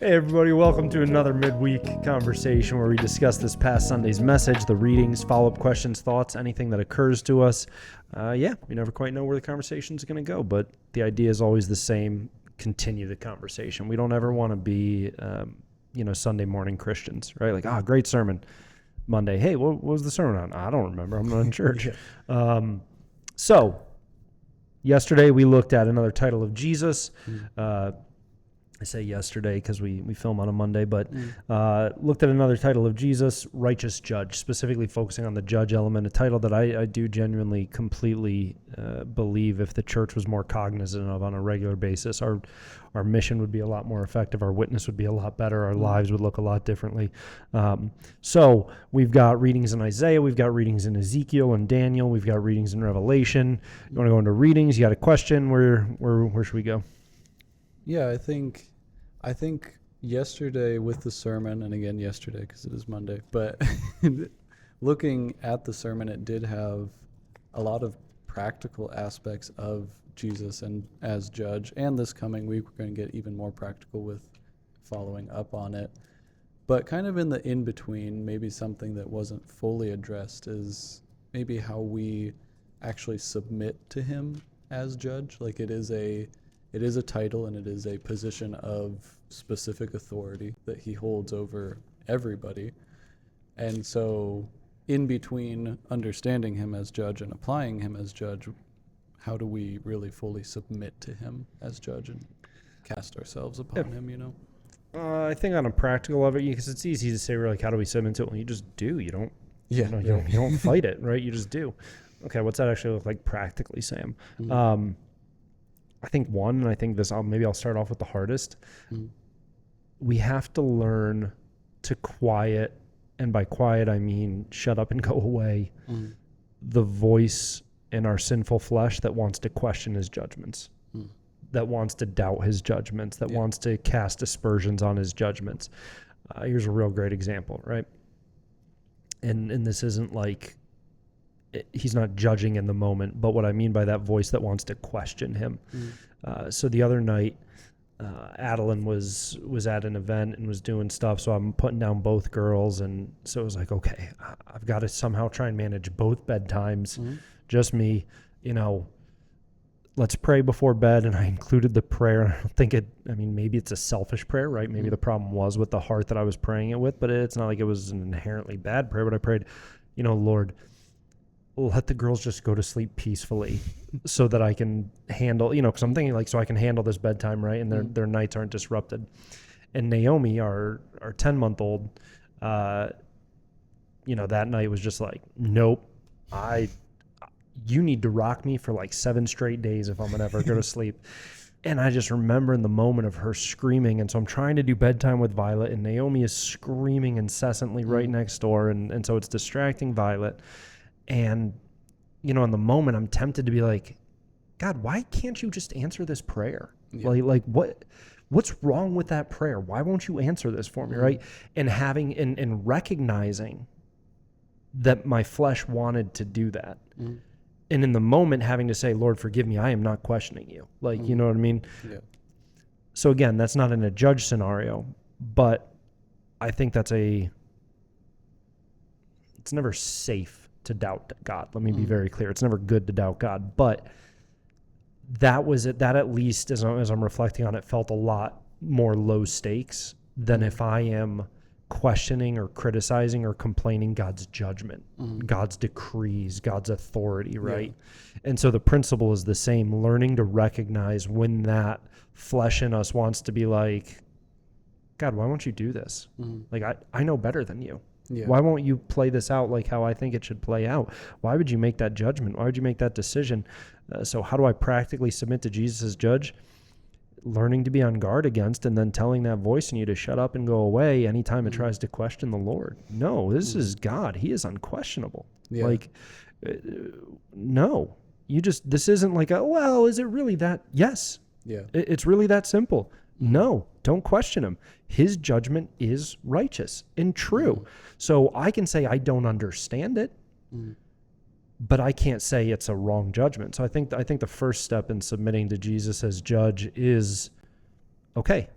Hey everybody, welcome to another midweek conversation where we discuss this past Sunday's message, the readings, follow-up questions, thoughts, anything that occurs to us. We never quite know where the conversation's going to go, but the idea is always the same: continue the conversation. We don't ever want to be, Sunday morning Christians, right? Like, great sermon. Monday, hey, what was the sermon on? I don't remember. I'm not in church. So yesterday we looked at another title of Jesus. I say yesterday because we film on a Monday, but looked at another title of Jesus, Righteous Judge, specifically focusing on the judge element, a title that I do genuinely completely believe if the church was more cognizant of on a regular basis, our mission would be a lot more effective, our witness would be a lot better, our lives would look a lot differently. So we've got readings in Isaiah, we've got readings in Ezekiel and Daniel, we've got readings in Revelation. You want to go into readings? You got a question? Where should we go? Yeah, I think yesterday with the sermon, and again yesterday because it is Monday, but looking at the sermon, it did have a lot of practical aspects of Jesus and as judge. And this coming week, we're going to get even more practical with following up on it. But kind of in the in-between, maybe something that wasn't fully addressed is maybe how we actually submit to him as judge. Like it is a title and it is a position of specific authority that he holds over everybody. And so in between understanding him as judge and applying him as judge, how do we really fully submit to him as judge and cast ourselves upon him, I think on a practical level, because it's easy to say, like, how do we submit to it? Well, you just do. You don't. You don't fight it, right? You just do. Okay, what's that actually look like practically, Sam? Mm-hmm. I think one, and I think this, maybe I'll start off with the hardest. Mm-hmm. We have to learn to quiet, and by quiet I mean shut up and go away, the voice in our sinful flesh that wants to question his judgments, that wants to doubt his judgments, that wants to cast aspersions on his judgments. Here's a real great example, right? And this isn't like, he's not judging in the moment, but what I mean by that voice that wants to question him. So the other night, Adeline was at an event and was doing stuff, so I'm putting down both girls, and so it was like, okay, I've got to somehow try and manage both bedtimes, just me, let's pray before bed. And I included the prayer. I don't think maybe it's a selfish prayer, right? Maybe the problem was with the heart that I was praying it with, but it's not like it was an inherently bad prayer. But I prayed, Lord, let the girls just go to sleep peacefully so that I can handle, because I'm thinking so I can handle this bedtime, right? And their nights aren't disrupted. And Naomi, our 10-month-old, that night was just like, nope, you need to rock me for 7 straight days if I'm going to ever go to sleep. And I just remember in the moment of her screaming. And so I'm trying to do bedtime with Violet, and Naomi is screaming incessantly right next door. And so it's distracting Violet. And, in the moment, I'm tempted to be like, God, why can't you just answer this prayer? Yeah. What's wrong with that prayer? Why won't you answer this for me, right? And having and recognizing that my flesh wanted to do that. And in the moment, having to say, Lord, forgive me, I am not questioning you. You know what I mean? Yeah. So again, that's not in a judge scenario, but I think it's never safe to doubt God. Let me be very clear. It's never good to doubt God, but that was it. That, at least as I'm reflecting on it, felt a lot more low stakes than if I am questioning or criticizing or complaining God's judgment, God's decrees, God's authority, right? Yeah. And so the principle is the same, learning to recognize when that flesh in us wants to be like, God, why won't you do this? I know better than you. Yeah. Why won't you play this out like how I think it should play out? Why would you make that judgment? Why would you make that decision? So how do I practically submit to Jesus as judge? Learning to be on guard against, and then telling that voice in you to shut up and go away anytime it tries to question the Lord. No, this is God. He is unquestionable. Yeah. No, this isn't is it really that? Yes. Yeah. It's really that simple. No, don't question him. His judgment is righteous and true. So I can say I don't understand it, but I can't say it's a wrong judgment. So I think the first step in submitting to Jesus as judge is, okay,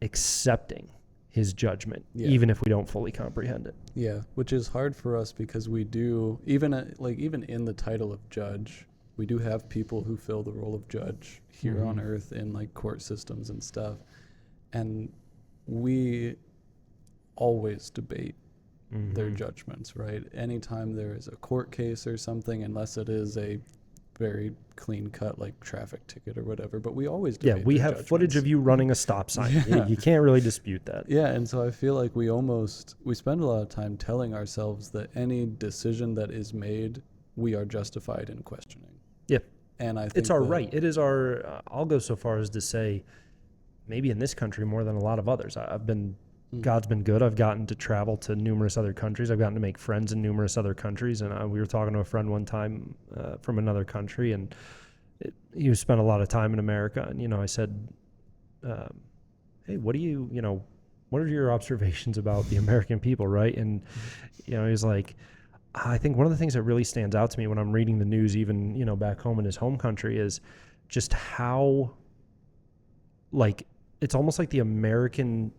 accepting his judgment, Yeah. even if we don't fully comprehend it. Yeah, which is hard for us because we do, even in the title of judge, we do have people who fill the role of judge here on earth in like court systems and stuff. And we always debate their judgments, right? Anytime there is a court case or something, unless it is a very clean cut like traffic ticket or whatever, but we always debate we their have footage judgments. of you running a stop sign. Yeah. You can't really dispute that. Yeah, and so I feel like we spend a lot of time telling ourselves that any decision that is made, we are justified in questioning. Yeah. And I think It's our right. It is our, I'll go so far as to say, maybe in this country more than a lot of others. God's been good. I've gotten to travel to numerous other countries. I've gotten to make friends in numerous other countries. And we were talking to a friend one time from another country, and he spent a lot of time in America. And, I said, hey, what are your observations about the American people, right? And, he's like, I think one of the things that really stands out to me when I'm reading the news, even, back home in his home country, is just how, it's almost like the American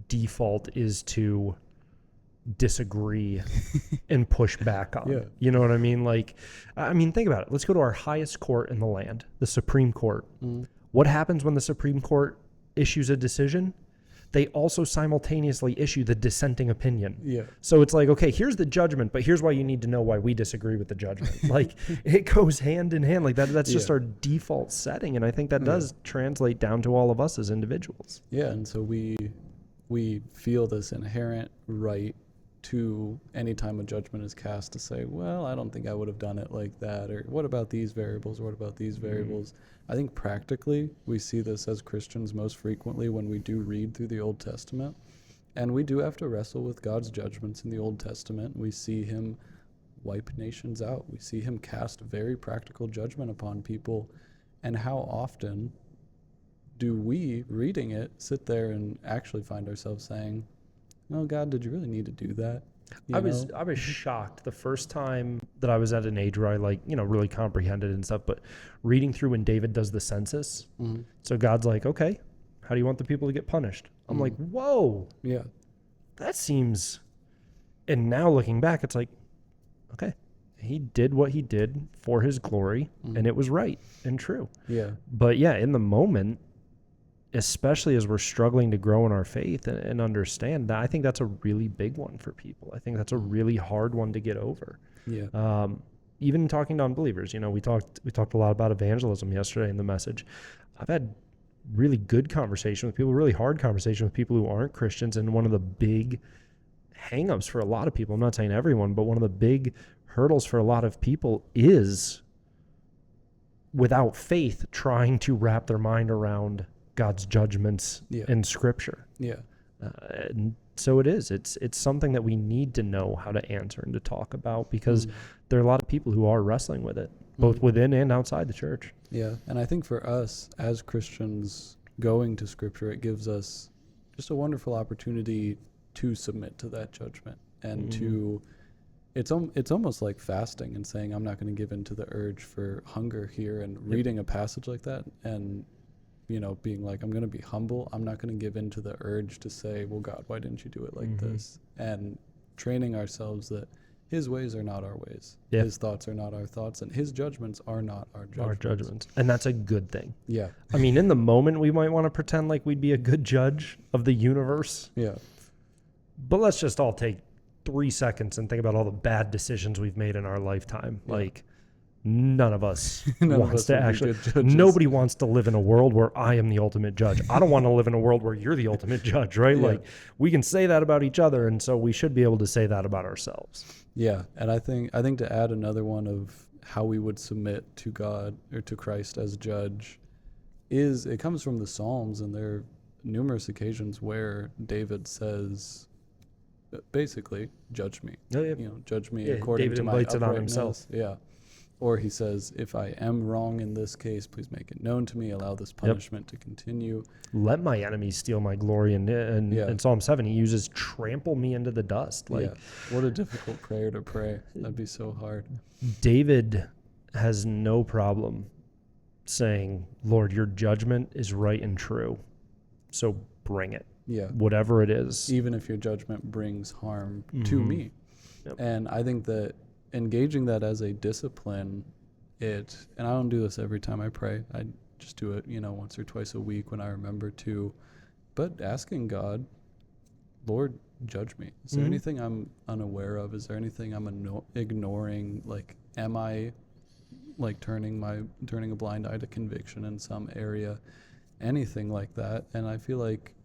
default is to disagree and push back on. Yeah. You know what I mean? Think about it. Let's go to our highest court in the land, the Supreme Court. What happens when the Supreme Court issues a decision? They also simultaneously issue the dissenting opinion. Yeah. So it's like, okay, here's the judgment, but here's why you need to know why we disagree with the judgment. It goes hand in hand like that. That's just our default setting. And I think that does translate down to all of us as individuals. Yeah, and so we feel this inherent right to any time a judgment is cast to say, well, I don't think I would have done it like that, or what about these variables, what about these variables? I think practically we see this as Christians most frequently when we do read through the Old Testament, and we do have to wrestle with God's judgments in the Old Testament. We see him wipe nations out. We see him cast very practical judgment upon people, and how often do we, reading it, sit there and actually find ourselves saying, oh, God, did you really need to do that? I was shocked the first time that I was at an age where I really comprehended and stuff, but reading through when David does the census. So God's like, okay, how do you want the people to get punished? I'm like, whoa. Yeah. That seems, and now looking back, it's like, okay, he did what he did for his glory, and it was right and true. Yeah. But yeah, in the moment, especially as we're struggling to grow in our faith and understand that, I think that's a really big one for people. I think that's a really hard one to get over. Yeah. Even talking to unbelievers, we talked a lot about evangelism yesterday in the message. I've had really good conversation with people, really hard conversation with people who aren't Christians. And one of the big hangups for a lot of people, I'm not saying everyone, but one of the big hurdles for a lot of people is, without faith, trying to wrap their mind around God's judgments in Scripture. Yeah. And so it is. It's something that we need to know how to answer and to talk about, because there are a lot of people who are wrestling with it, both within and outside the church. Yeah. And I think for us as Christians going to Scripture, it gives us just a wonderful opportunity to submit to that judgment and to, it's almost like fasting and saying, I'm not going to give in to the urge for hunger here, and reading a passage like that and being like, I'm going to be humble. I'm not going to give in to the urge to say, well, God, why didn't you do it like this? And training ourselves that his ways are not our ways. Yeah. His thoughts are not our thoughts, and his judgments are not our judgments. And that's a good thing. Yeah. In the moment, we might want to pretend like we'd be a good judge of the universe. Yeah. But let's just all take 3 seconds and think about all the bad decisions we've made in our lifetime. Yeah. None of us wants to actually, nobody wants to live in a world where I am the ultimate judge. I don't want to live in a world where you're the ultimate judge, right? Yeah. We can say that about each other, and so we should be able to say that about ourselves. Yeah. And I think to add another one of how we would submit to God or to Christ as judge is, it comes from the Psalms, and there are numerous occasions where David says, basically, judge me. Oh, yeah. Judge me according David to my invites it on uprightness. himself. Yeah. Or he says, if I am wrong in this case, please make it known to me. Allow this punishment to continue. Let my enemies steal my glory. And in Psalm 7, he uses trample me into the dust. What a difficult prayer to pray. That'd be so hard. David has no problem saying, Lord, your judgment is right and true, so bring it. Yeah. whatever it is. Even if your judgment brings harm to Mhm. me. Yep. And I think that engaging that as a discipline, and I don't do this every time I pray. I just do it, once or twice a week when I remember to. But asking God, Lord, judge me. Is there Mhm. anything I'm unaware of? Is there anything I'm ignoring? Like, am I like turning a blind eye to conviction in some area? Anything like that. And I feel like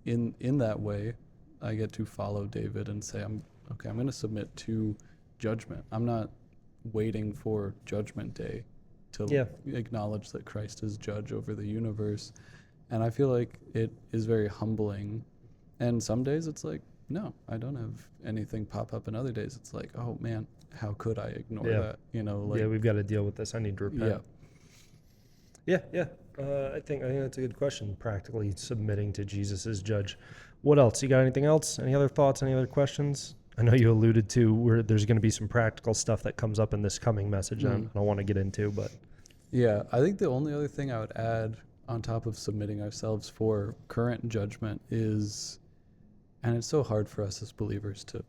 in that way, I get to follow David and say, I'm going to submit to judgment. I'm not waiting for Judgment Day to Yeah. acknowledge that Christ is judge over the universe. And I feel like it is very humbling. And some days it's like, no, I don't have anything pop up. And other days it's like, oh man, how could I ignore Yeah. that? Yeah, we've got to deal with this. I need to repent. Yeah. I think that's a good question. Practically submitting to Jesus as judge. What else? You got anything else? Any other thoughts? Any other questions? I know you alluded to where there's going to be some practical stuff that comes up in this coming message. I don't want to get into, but yeah, I think the only other thing I would add on top of submitting ourselves for current judgment is, and it's so hard for us as believers to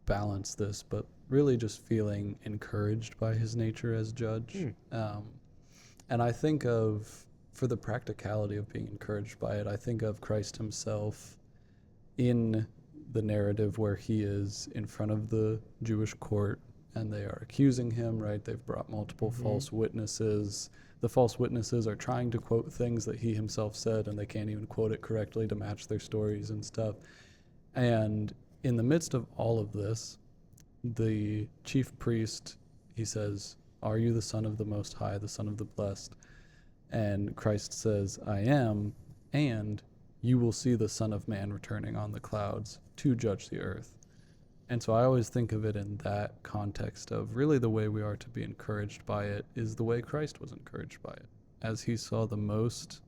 balance this, but really just feeling encouraged by his nature as judge. And I think for the practicality of being encouraged by it, I think of Christ himself in the narrative where he is in front of the Jewish court and they are accusing him, right? They've brought multiple false witnesses. The false witnesses are trying to quote things that he himself said, and they can't even quote it correctly to match their stories and stuff. And in the midst of all of this, the chief priest, he says, "Are you the Son of the Most High, the Son of the Blessed?" And Christ says, "I am, and you will see the Son of Man returning on the clouds to judge the earth." And so I always think of it in that context of really the way we are to be encouraged by it is the way Christ was encouraged by it, as he saw the most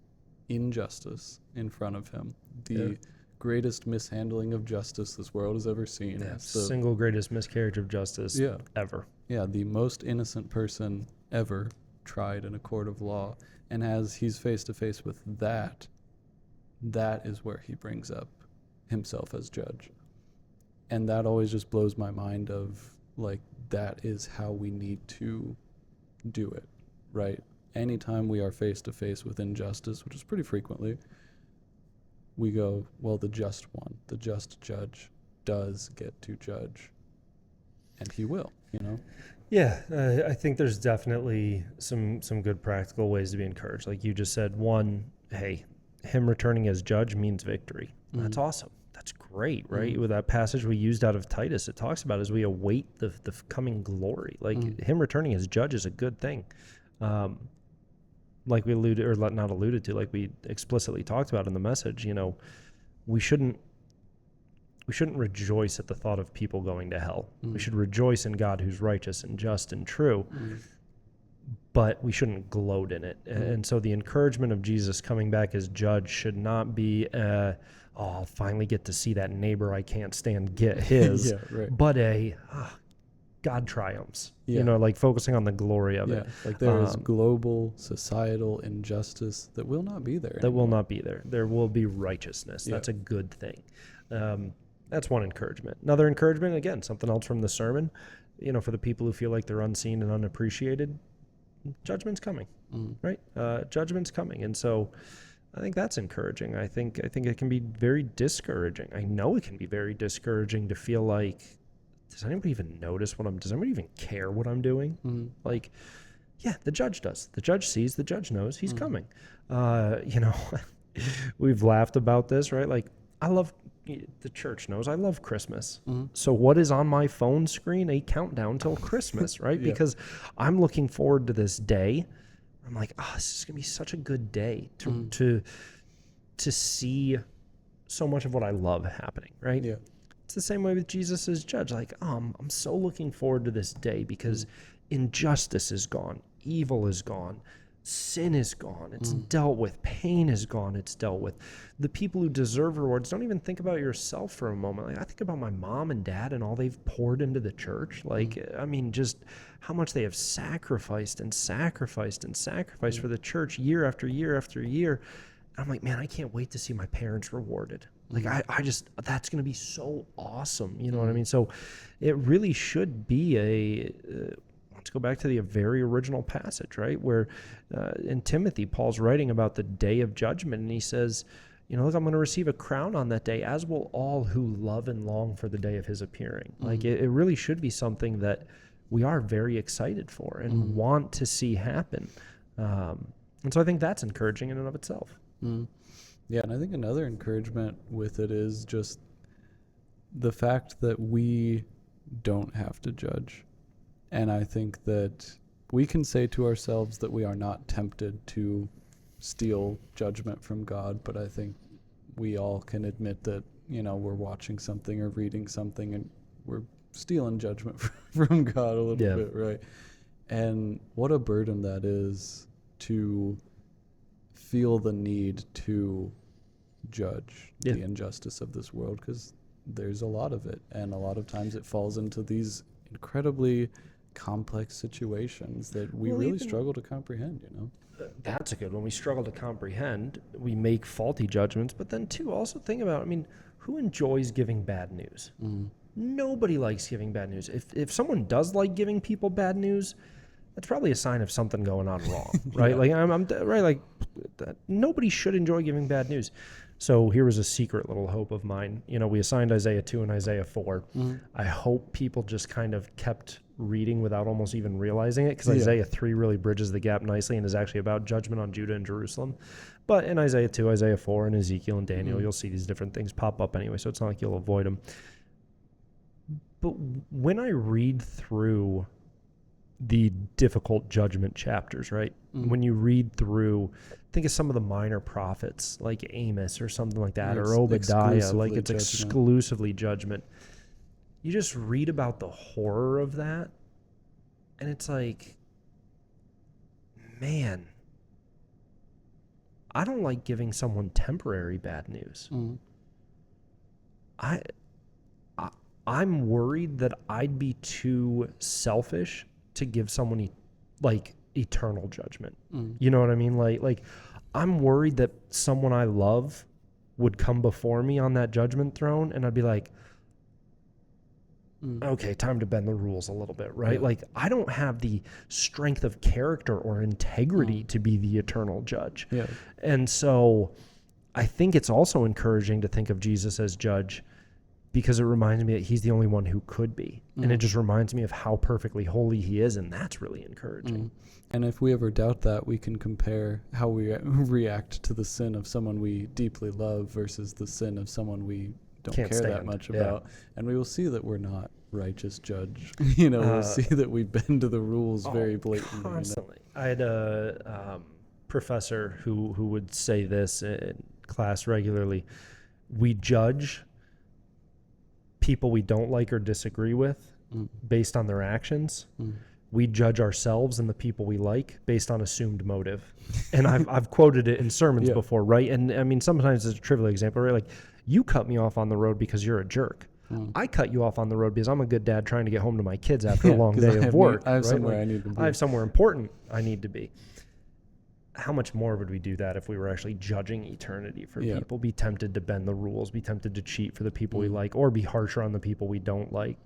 injustice in front of him, the greatest mishandling of justice this world has ever seen. the single greatest miscarriage of justice ever. Yeah, the most innocent person ever tried in a court of law. And as he's face to face with that is where he brings up himself as judge. And that always just blows my mind of, like, that is how we need to do it, right? Anytime we are face to face with injustice, which is pretty frequently, we go, well, the just one, the just judge does get to judge, and he will, Yeah, I think there's definitely some good practical ways to be encouraged. Like you just said, one, hey, him returning as judge means victory. That's awesome. That's great, right? With that passage we used out of Titus, it talks about as we await the coming glory. Like him returning as judge is a good thing. Like we alluded, or not alluded to, like we explicitly talked about in the message, we shouldn't rejoice at the thought of people going to hell. We should rejoice in God who's righteous and just and true, but we shouldn't gloat in it. And so the encouragement of Jesus coming back as judge should not be, I'll finally get to see that neighbor I can't stand get his, but God triumphs, like focusing on the glory of it. Like there is global societal injustice that will not be there anymore. Will not be there. There will be righteousness. That's a good thing. That's one encouragement. Another encouragement, again, something else from the sermon, for the people who feel like they're unseen and unappreciated, judgment's coming, right? Judgment's coming. And so I think that's encouraging. I think it can be very discouraging. I know it can be very discouraging to feel like, does anybody even notice does anybody even care what I'm doing? Like, yeah, the judge does. The judge sees, the judge knows he's coming. We've laughed about this, right? Like, the church knows I love Christmas. So what is on my phone screen? A countdown till Christmas, right? Because I'm looking forward to this day. I'm like, this is going to be such a good day to see so much of what I love happening, right? Yeah. It's the same way with Jesus as judge. Like, I'm so looking forward to this day because injustice is gone. Evil is gone. Sin is gone. It's dealt with. Pain is gone. It's dealt with. The people who deserve rewards, don't even think about yourself for a moment. Like, I think about my mom and dad and all they've poured into the church. Like, I mean, just how much they have sacrificed and sacrificed and sacrificed for the church year after year after year. I'm like, man, I can't wait to see my parents rewarded. Like I just, that's going to be so awesome. You know what I Mhm. mean? So it really should be let's go back to the very original passage, right? Where in Timothy, Paul's writing about the day of judgment, and he says, look, I'm going to receive a crown on that day, as will all who love and long for the day of his appearing. Like it really should be something that we are very excited for and want to see happen. And so I think that's encouraging in and of itself. Yeah, and I think another encouragement with it is just the fact that we don't have to judge. And I think that we can say to ourselves that we are not tempted to steal judgment from God, but I think we all can admit that, we're watching something or reading something and we're stealing judgment from God a little bit, right? And what a burden that is to feel the need to judge the injustice of this world, because there's a lot of it, and a lot of times it falls into these incredibly complex situations that we really struggle to comprehend. That's a good one. We struggle to comprehend. We make faulty judgments, but then too, also think about, who enjoys giving bad news? Nobody likes giving bad news. If someone does like giving people bad news, that's probably a sign of something going on wrong, right? Like I'm right. Like nobody should enjoy giving bad news. So here was a secret little hope of mine. We assigned Isaiah 2 and Isaiah 4. I hope people just kind of kept reading without almost even realizing it, because Isaiah 3 really bridges the gap nicely and is actually about judgment on Judah and Jerusalem. But in Isaiah 2, Isaiah 4, and Ezekiel and Daniel, you'll see these different things pop up anyway, so it's not like you'll avoid them. But when I read through the difficult judgment chapters, right? When you read through, think of some of the minor prophets like Amos or something like that, or Obadiah, like it's exclusively judgment. You just read about the horror of that, and it's like, man, I don't like giving someone temporary bad news. I'm worried that I'd be too selfish to give someone eternal judgment. You know what I mean? Like I'm worried that someone I love would come before me on that judgment throne, and I'd be like, okay, time to bend the rules a little bit, right? Like I don't have the strength of character or integrity to be the eternal judge. And so I think it's also encouraging to think of Jesus as judge, because it reminds me that he's the only one who could be. And it just reminds me of how perfectly holy he is, and that's really encouraging. And if we ever doubt that, we can compare how we react to the sin of someone we deeply love versus the sin of someone we don't care that much about. And we will see that we're not righteous judge. We'll see that we bend to the rules very blatantly. Constantly. I had a professor who would say this in class regularly. We judge people we don't like or disagree with based on their actions. We judge ourselves and the people we like based on assumed motive. And I've quoted it in sermons before, right? And sometimes it's a trivial example, right? Like, you cut me off on the road because you're a jerk. I cut you off on the road because I'm a good dad trying to get home to my kids after a long day of work. I have somewhere I need to be. I have somewhere important I need to be. How much more would we do that if we were actually judging eternity for people? Be tempted to bend the rules, be tempted to cheat for the people we like, or be harsher on the people we don't like,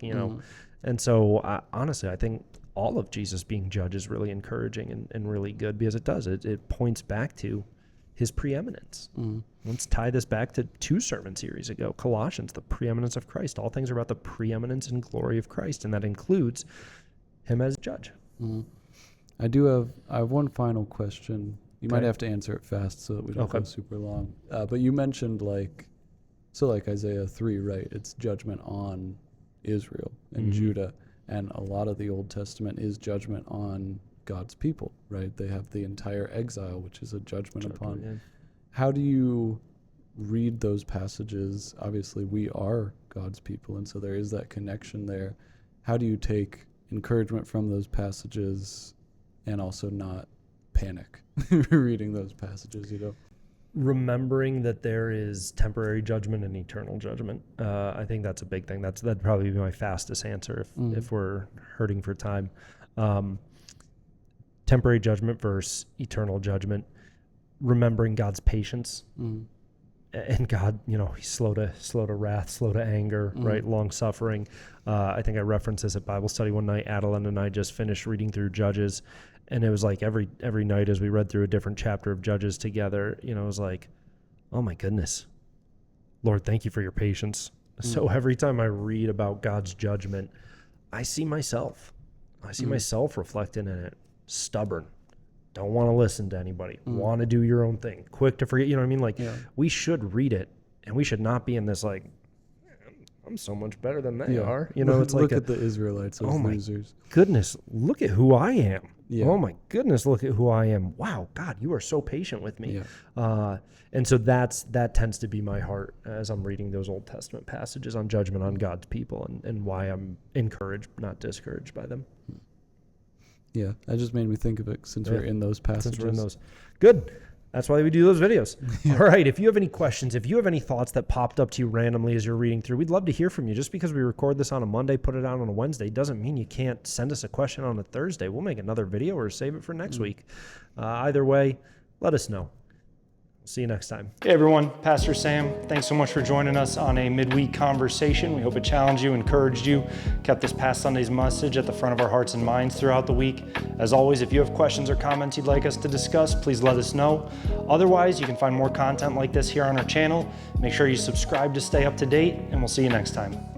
And so honestly, I think all of Jesus being judge is really encouraging and really good, because it points back to his preeminence. Let's tie this back to 2 sermon series ago, Colossians, the preeminence of Christ. All things are about the preeminence and glory of Christ, and that includes him as judge. I have one final question. You might have to answer it fast so that we don't go super long. But you mentioned like Isaiah 3, right? It's judgment on Israel and Judah. And a lot of the Old Testament is judgment on God's people, right? They have the entire exile, which is a judgment upon. Yeah. How do you read those passages? Obviously, we are God's people, and so there is that connection there. How do you take encouragement from those passages and also not panic reading those passages, Remembering that there is temporary judgment and eternal judgment. I think that's a big thing. That'd probably be my fastest answer if we're hurting for time. Temporary judgment versus eternal judgment. Remembering God's patience and God, he's slow to wrath, slow to anger, right? Long suffering. I think I referenced this at Bible study one night. Adeline and I just finished reading through Judges, and it was like every night as we read through a different chapter of Judges together, it was like, oh my goodness, Lord, thank you for your patience. So every time I read about God's judgment, I see myself. I see myself reflected in it. Stubborn. Don't want to listen to anybody. Want to do your own thing. Quick to forget. You know what I mean? Like, we should read it, and we should not be in this like, I'm so much better than they are. It's like, look at the Israelites, those losers. Goodness, look at who I am. Yeah. Oh my goodness, look at who I am. Wow, God, you are so patient with me. And so that tends to be my heart as I'm reading those Old Testament passages on judgment on God's people, and why I'm encouraged, not discouraged by them. Yeah, that just made me think of it since we're in those passages. Since we're in those. Good. That's why we do those videos. All right. If you have any questions, if you have any thoughts that popped up to you randomly as you're reading through, we'd love to hear from you. Just because we record this on a Monday, put it out on a Wednesday, doesn't mean you can't send us a question on a Thursday. We'll make another video or save it for next week. Either way, let us know. See you next time. Hey everyone, Pastor Sam. Thanks so much for joining us on a midweek conversation. We hope it challenged you, encouraged you, kept this past Sunday's message at the front of our hearts and minds throughout the week. As always, if you have questions or comments you'd like us to discuss, please let us know. Otherwise, you can find more content like this here on our channel. Make sure you subscribe to stay up to date, and we'll see you next time.